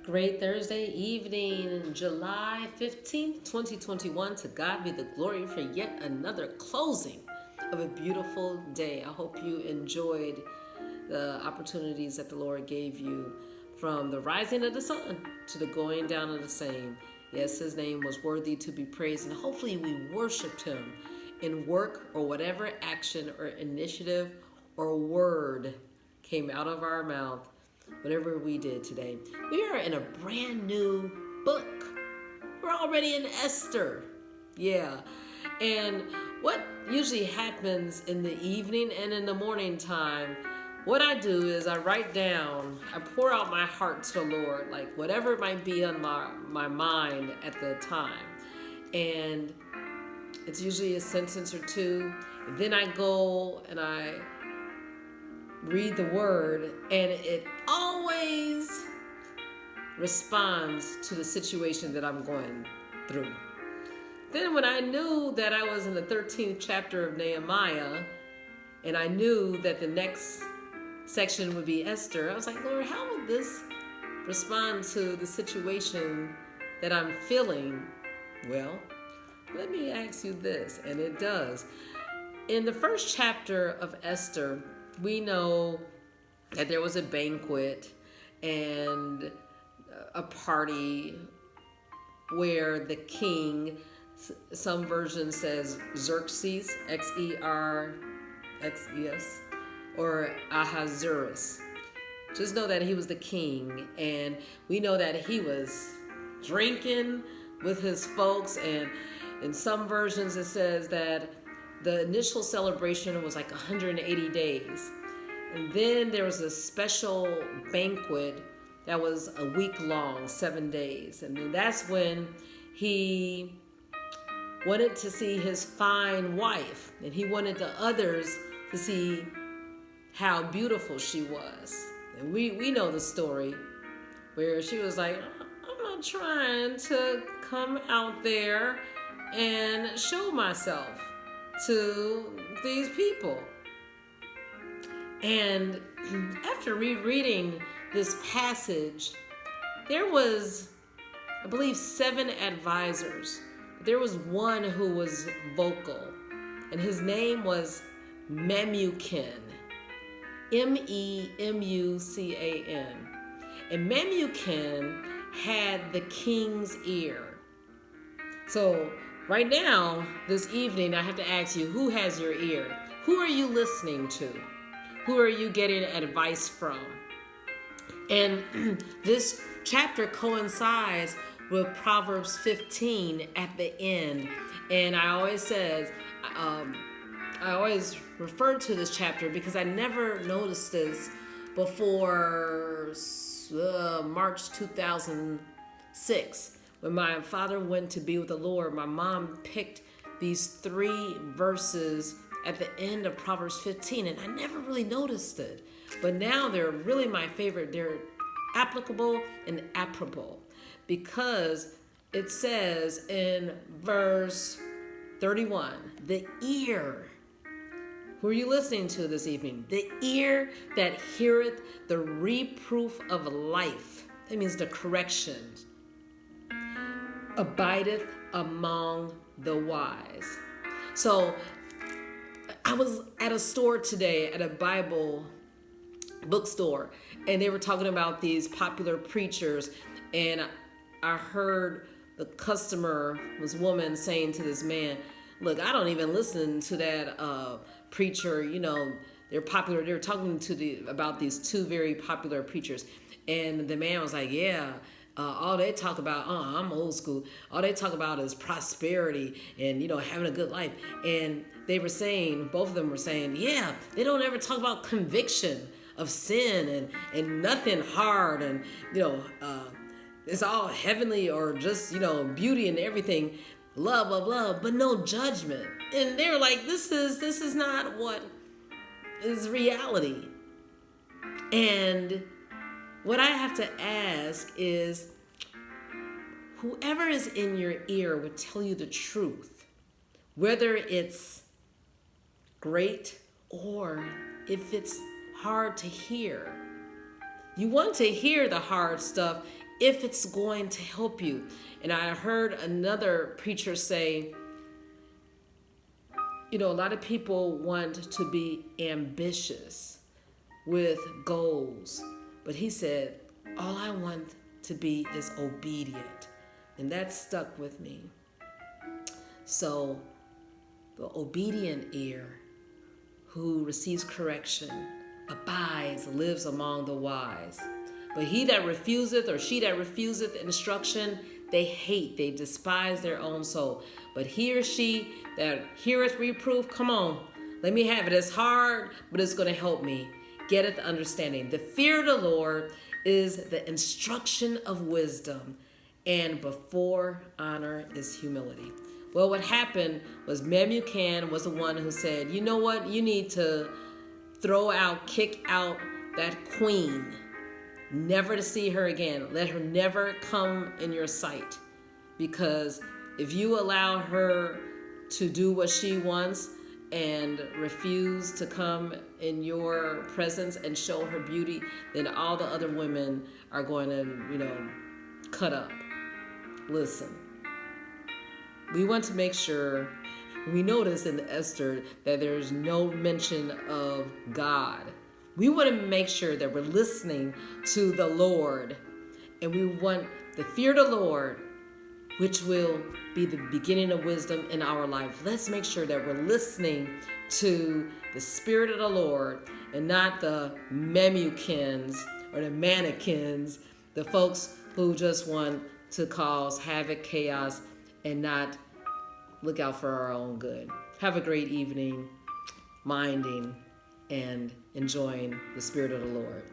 Great Thursday evening, July 15th, 2021. To God be the glory for yet another closing of a beautiful day. I hope you enjoyed the opportunities that the Lord gave you from the rising of the sun to the going down of the same. Yes, his name was worthy to be praised, and hopefully we worshiped him in work or whatever action or initiative or word came out of our mouth. Whatever we did today. We are in a brand new book. We're already in Esther. Yeah. And what usually happens in the evening and in the morning time, what I do is I write down, I pour out my heart to the Lord, like whatever might be on my mind at the time. And it's usually a sentence or two. And then I go and I read the word, and it always responds to the situation that I'm going through. Then when I knew that I was in the 13th chapter of Nehemiah, and I knew that the next section would be Esther, I was like, Lord, how would this respond to the situation that I'm feeling? Well, let me ask you this, and it does. In the first chapter of Esther, we know that there was a banquet and a party where the king, some version says Xerxes, Xerxes, or Ahasuerus. Just know that he was the king, and we know that he was drinking with his folks, and in some versions it says that the initial celebration was like 180 days. And then there was a special banquet that was a week long, 7 days. And then that's when he wanted to see his fine wife. And he wanted the others to see how beautiful she was. And we know the story where she was like, I'm not trying to come out there and show myself to these people. And after rereading this passage, there was, I believe, 7 advisors. There was one who was vocal, and his name was Memucan, Memucan. And Memucan had the king's ear. So right now, this evening, I have to ask you, who has your ear? Who are you listening to? Who are you getting advice from? And this chapter coincides with Proverbs 15 at the end. And I always refer to this chapter because I never noticed this before March 2006. When my father went to be with the Lord, my mom picked these 3 verses at the end of Proverbs 15, and I never really noticed it. But now they're really my favorite. They're applicable and apropos because it says in verse 31, the ear. Who are you listening to this evening? The ear that heareth the reproof of life. That means the corrections. Abideth among the wise. So I was at a store today, at a Bible bookstore, and they were talking about these popular preachers, and I heard the customer, this woman, saying to this man, look, I don't even listen to that preacher, they're popular. They were talking about these 2 very popular preachers, and the man was like, yeah, all they talk about, I'm old school, all they talk about is prosperity and, having a good life. And they were saying, both of them were saying, yeah, they don't ever talk about conviction of sin and nothing hard. And, it's all heavenly or just, beauty and everything, love, but no judgment. And they were like, this is not what is reality. And what I have to ask is, whoever is in your ear would tell you the truth, whether it's great or if it's hard to hear. You want to hear the hard stuff if it's going to help you. And I heard another preacher say, a lot of people want to be ambitious with goals, but he said, all I want to be is obedient. And that stuck with me. So the obedient ear who receives correction abides, lives among the wise. But he that refuseth, or she that refuseth instruction, they hate, they despise their own soul. But he or she that heareth reproof, come on, let me have it. It's hard, but it's going to help me. Getteth understanding. The fear of the Lord is the instruction of wisdom, and before honor is humility. Well, what happened was Memucan was the one who said, you know what? You need to kick out that queen. Never to see her again. Let her never come in your sight. Because if you allow her to do what she wants and refuse to come in your presence and show her beauty, then all the other women are going to, cut up. Listen, we want to make sure, we notice in Esther that there's no mention of God. We want to make sure that we're listening to the Lord, and we want the fear of the Lord, which will be the beginning of wisdom in our life. Let's make sure that we're listening to the Spirit of the Lord and not the Memucans or the mannequins, the folks who just want to cause havoc, chaos, and not look out for our own good. Have a great evening, minding and enjoying the Spirit of the Lord.